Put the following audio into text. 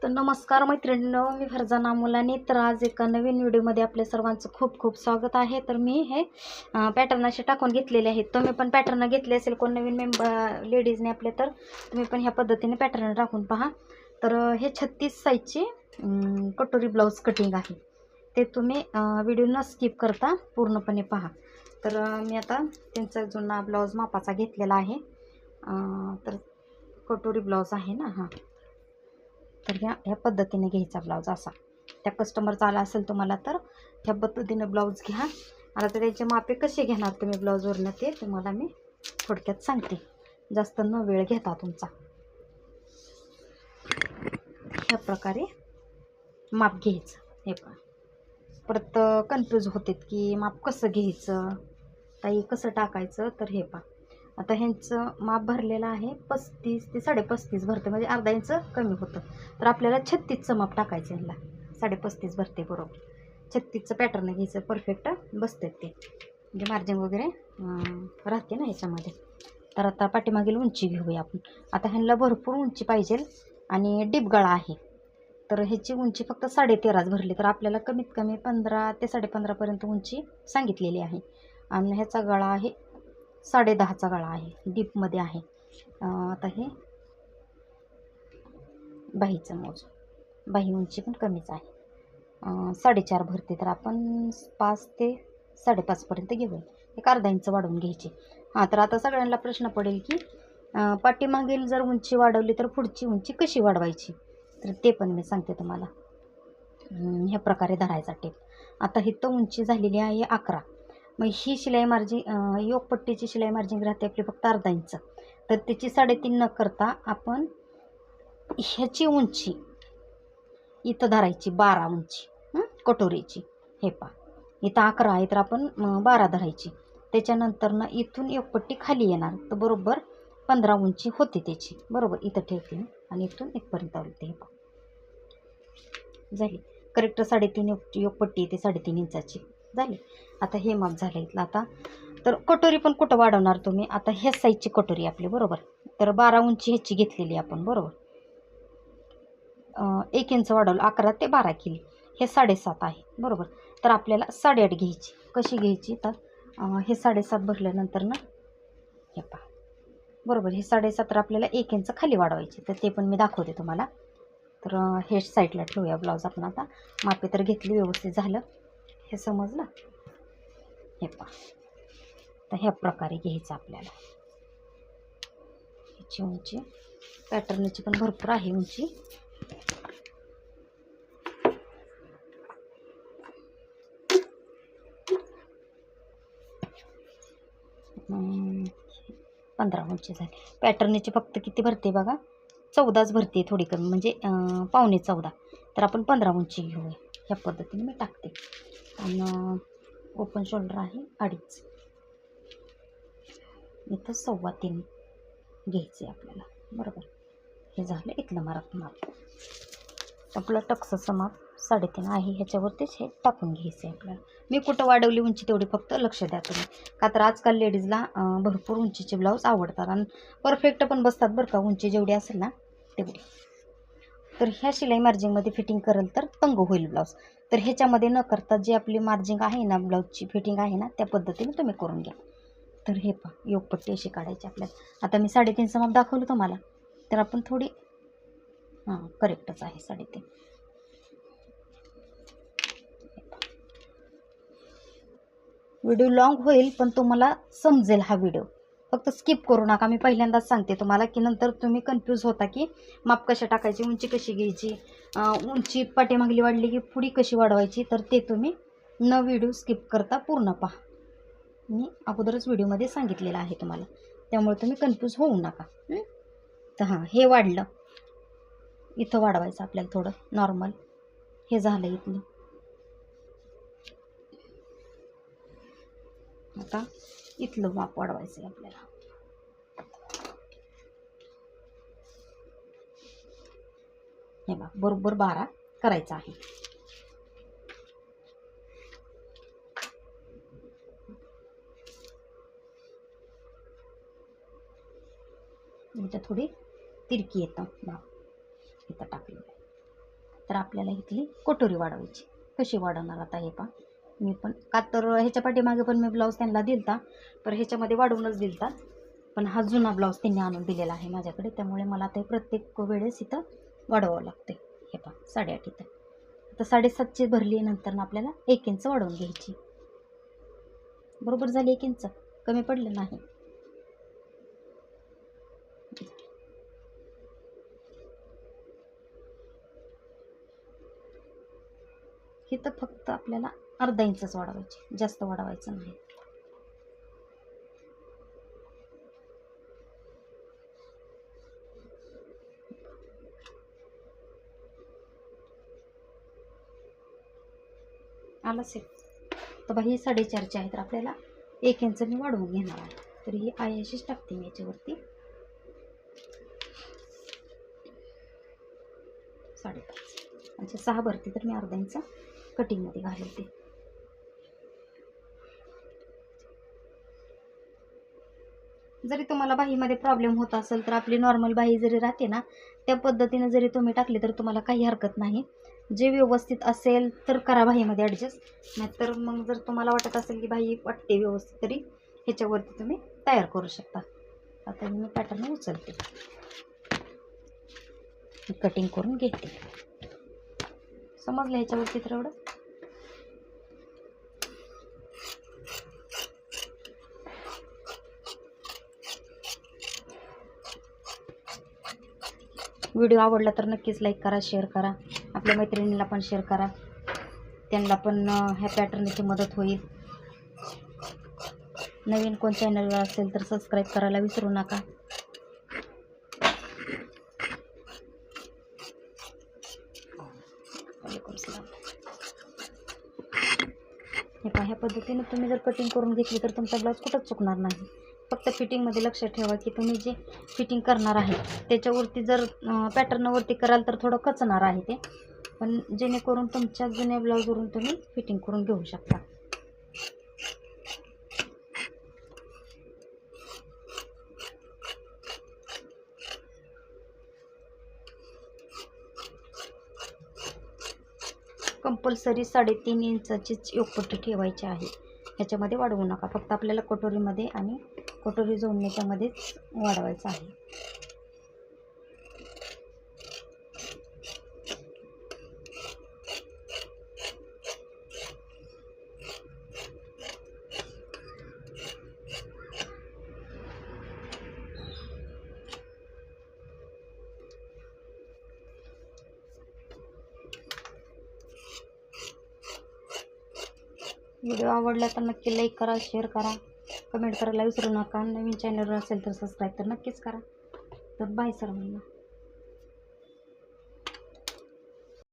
तर नमस्कार मैत्रिणींनो, मी फरजाना मुलानी. तर आज एका नवीन व्हिडिओमध्ये आपल्या सर्वांचं खूप खूप स्वागत आहे. तर मी हे पॅटर्न असे टाकून घेतलेले आहेत. तुम्ही पण पॅटर्न घेतले असेल कोण नवीन लेडीजने आपले, तर तुम्ही पण ह्या पद्धतीने पॅटर्न टाकून पहा. तर हे 36 साईजची कटोरी ब्लाऊज कटिंग आहे. ते तुम्ही व्हिडिओ न स्किप करता पूर्णपणे पहा. तर मी आता त्यांचा जुना ब्लाऊज मापाचा घेतलेला आहे. तर कटोरी ब्लाऊज आहे ना, हां. तर ह्या पद्धतीने घ्यायचा ब्लाऊज. असा त्या कस्टमरचा आला असेल तुम्हाला तर ह्या पद्धतीने ब्लाऊज घ्या. आता तर त्याचे मापे कसे घेणार तुम्ही ब्लाऊजवरनं ते तुम्हाला मी थोडक्यात सांगते, जास्त न वेळ घेता तुमचा. ह्या प्रकारे माप घ्यायचं. हे पहा, परत कन्फ्यूज होते की माप कसं घ्यायचं, काही कसं टाकायचं. तर हे पहा, आता ह्यांचं माप भरलेलं आहे 35 ते 35.5 भरते, म्हणजे अर्धा इंच कमी होतं. तर आपल्याला 36चं माप टाकायचं. ह्याला 35.5 भरते बरोबर. 36चं पॅटर्न घ्यायचं, परफेक्ट बसते ते, म्हणजे मार्जिन वगैरे राहते ना ह्याच्यामध्ये. तर आता पाठीमागील उंची घेऊया आपण. आता ह्यांना भरपूर उंची पाहिजे आणि डीप गळा आहे. तर ह्याची उंची फक्त 13.5 भरली, तर आपल्याला कमीत कमी 15 ते 15.5पर्यंत उंची सांगितलेली आहे. आणि ह्याचा गळा आहे 10.5चा गळा आहे, डीपमध्ये आहे. आता हे बाहीचं मोज, बाही उंची पण कमीच आहे, 4.5 भरते. तर आपण 5 ते 5.5पर्यंत घेऊया, एक अर्धा इंच वाढवून घ्यायची. हां, तर आता सगळ्यांना प्रश्न पडेल की पाठीमागील जर उंची वाढवली तर पुढची उंची कशी वाढवायची. तर ते पण मी सांगते तुम्हाला. ह्या प्रकारे धरायचा टेप. आता ही तर उंची झालेली आहे 11. मग ही शिलाई मार्जिन, योगपट्टीची शिलाई मार्जिन राहते आपली फक्त अर्धा इंच. तर त्याची 3.5 न करता आपण ह्याची उंची इथं धरायची 12 उंची कटोरीची. हे पहा, इथं 11 आहे तर आपण 12 धरायची. त्याच्यानंतर ना इथून योगपट्टी खाली येणार, तर बरोबर 15 उंची होते त्याची. बरोबर इथं ठेवते आणि इथून इथपर्यंत आवडते. हे पहा, झाली करेक्ट 3.5 योगपट्टी येते 3.5 इंचाची झाली. आता हे माप झालं इथलं. आता तर कटोरी पण कुठं वाढवणार तुम्ही. आता ह्या साईजची कटोरी आपली बरोबर, तर 12 उंची ह्याची घेतलेली आपण बरोबर. 1 इंच वाढवलं, 11 ते 12 केली. हे 7.5 आहे बरोबर. तर आपल्याला 8.5 घ्यायची. कशी घ्यायची, तर हे 7.5 भरल्यानंतर ना हे पहा बरोबर, हे 7.5 तर आपल्याला 1 इंच खाली वाढवायची. तर ते पण मी दाखवते तुम्हाला. तर हे साईडला ठेवूया ब्लाऊज आपण. आता मापे तर घेतली, व्यवस्थित झालं, हे समजलं. हे पहा, तर ह्या प्रकारे घ्यायचं आपल्याला. ह्याची उंची पॅटर्नची पण भरपूर आहे उंची. अं, 15 उंची झाली. पॅटर्नची फक्त किती भरते बघा, 14च भरते, थोडी कमी, म्हणजे पावणे 14. तर आपण 15 उंची घेऊया. ह्या पद्धतीने मी टाकते. आणि ओपन शोल्डर आहे 2.5, इथं 3.25 घ्यायचे आपल्याला बरोबर. हे झालं इथलं माप. आपलं टक्सचं माप 3.5 आहे, ह्याच्यावरतीच हे टाकून घ्यायचं आहे आपल्याला. मी कुठं वाढवली उंची तेवढी फक्त लक्ष द्या तुम्ही, का तर आजकाल लेडीजला भरपूर उंचीचे ब्लाऊज आवडतात आणि परफेक्ट पण बसतात बरं का, उंची जेवढी असेल ना तेवढी. तर ह्या शिलाई मार्जिंगमध्ये फिटिंग करेल तर तंग होईल ब्लाऊज. तर ह्याच्यामध्ये न करता जी आपली मार्जिंग आहे ना, ब्लाऊजची फिटिंग आहे ना, त्या पद्धतीने तुम्ही करून घ्या. तर हे पहा, योगपट्टी अशी काढायची आपल्याला. आता मी 3.5चं माप दाखवलं तुम्हाला, तर आपण थोडी करेक्टच आहे 3.5. व्हिडिओ लॉंग होईल पण तुम्हाला समजेल हा व्हिडिओ, फक्त स्किप करू नका. मी पहिल्यांदाच सांगते तुम्हाला, की नंतर तुम्ही कन्फ्यूज होता की माप कशा टाकायची, उंची कशी घ्यायची, उंची पाठीमागली वाढली की पुढी कशी वाढवायची. तर ते तुम्ही न व्हिडिओ स्किप करता पूर्ण पहा. मी अगोदरच व्हिडिओमध्ये सांगितलेलं आहे तुम्हाला, त्यामुळे तुम्ही कन्फ्यूज होऊ नका. तर हां, हे वाढलं, इथं वाढवायचं आपल्याला थोडं नॉर्मल. हे झालं इथलं. आता इथलं माप वाढवायचं आहे आपल्याला. हे बघा, बरोबर 12 करायचं आहे. इथं थोडी तिरकी येतं माप, इथं टाकलेलं. तर आपल्याला इथली कटोरी वाढवायची. कशी वाढवणार आता हे पहा. मी पण का तर ह्याच्या पाठीमागे पण मी ब्लाऊज त्यांना दिलता, पण ह्याच्यामध्ये वाढवूनच दिलता. पण हा जुना ब्लाऊज त्यांनी आणून दिलेला आहे माझ्याकडे, त्यामुळे मला ते प्रत्येक वेळेस इथं वाढवावं लागते. हे पहा 8.5 इथं. आता 7.5ची भरली, नंतर आपल्याला 1 इंच वाढवून घ्यायची. बरोबर झाली 1 इंच, कमी पडलं नाही. इथं फक्त आपल्याला अर्धा इंचच वाढवायची, जास्त वाढवायचं नाही. आलं असेल तर बाई 4.5ची आहे, तर आपल्याला 1 इंच मी वाढवून घेणार आहे. तर ही आहे अशीच टाकते मी याच्यावरती 5.5. म्हणजे 6 भरती तर मी अर्धा इंच कटिंगमध्ये घालते. जरी तुम्हाला बाहीमध्ये प्रॉब्लेम होत असेल तर आपली नॉर्मल बाही जरी राहते ना, त्या पद्धतीने जरी तुम्ही टाकली तर तुम्हाला काही हरकत नाही. जे व्यवस्थित असेल तर करा बाहीमध्ये ॲडजस्ट, नाहीतर मग जर तुम्हाला वाटत असेल की बाही वाटते व्यवस्थित, तरी ह्याच्यावरती तुम्ही तयार करू शकता. आता मी पॅटर्न उचलते, कटिंग करून घेते. समजलं ह्याच्यावरती तर एवढं. व्हिडिओ आवडला तर नक्कीच लाईक करा, शेअर करा. आपल्या मैत्रिणींना पण शेअर करा, त्यांना पण ह्या पॅटर्नची मदत होईल. नवीन कोण चॅनलवर असेल तर सबस्क्राईब करायला विसरू नका. हे पहा, ह्या पद्धतीने तुम्ही जर कटिंग करून घेतली तर तुमचा ब्लाऊज कुठंच चुकणार नाही. फक्त फिटिंगमध्ये लक्षात ठेवा की तुम्ही जे फिटिंग करणार आहे त्याच्यावरती जर पॅटर्नवरती कराल तर थोडं कचणार आहे ते, पण जेणेकरून तुमच्या जुन्या ब्लाऊजवरून तुम्ही फिटिंग करून घेऊ शकता. कंपल्सरी 3.5 इंचाचीच योगपट्टी ठेवायची आहे. ह्याच्यामध्ये वाढवू नका. फक्त आपल्याला कटोरीमध्ये आणि कटोरी जोडण्याच्यामध्येच वाढवायचं आहे. व्हिडिओ आवडला तर नक्की लाईक करा, शेअर करा, कमेंट करायला विसरू नका. नवीन चॅनलवर असेल तर सबस्क्राईब तर नक्कीच करा. तर बाय सर्वांना.